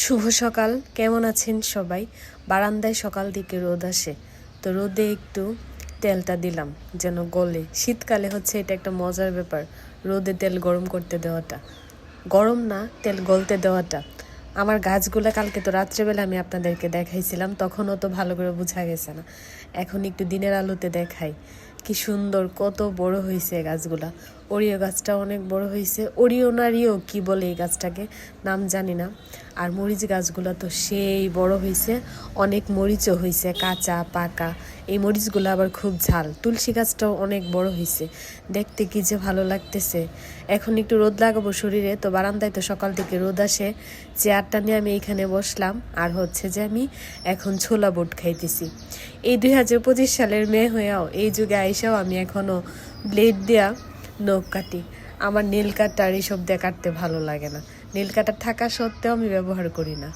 শুভ সকাল, কেমন আছেন সবাই? বারান্দায় সকাল দিকে রোদ আসে, তো রোদে একটু তেলটা দিলাম যেন গলে। শীতকালে হচ্ছে এটা একটা মজার ব্যাপার, রোদে তেল গরম করতে দেওয়াটা, গরম না তেল গলতে দেওয়াটা। আমার গাছগুলো কালকে তো রাত্রেবেলা আমি আপনাদেরকে দেখাইছিলাম, তখনও তো ভালো করে বোঝা গেছে না, এখন একটু দিনের আলোতে দেখাই। কি সুন্দর, কত বড় হয়েছে গাছগুলা। ওরিও গাছটা অনেক বড় হয়েছে, ওরিও না রিও কি বলে এই গাছটাকে, নাম জানি না। আর মরিচ গাছগুলো তো সেই বড় হয়েছে, অনেক মরিচও হয়েছে, কাঁচা পাকা। এই মরিচগুলো আবার খুব ঝাল। তুলসী গাছটাও অনেক বড় হয়েছে, দেখতে কি যে ভালো লাগতেছে। এখন একটু রোদ লাগাবো শরীরে, তো বারান্দায় তো সকাল থেকে রোদ আসে। চেয়ারটা নিয়ে আমি এইখানে বসলাম, আর হচ্ছে যে আমি এখন ছোলা বুট খাইতেছি। এই 2025 সালের মেয়ে হয়েও, এই যুগে আইসাও আমি এখনও ব্লেড দেওয়া নখ কাটি। আমার নীল কাটার এইসব দিয়ে কাটতে ভালো লাগে না, নীল কাটার থাকা সত্ত্বেও আমি ব্যবহার করি না।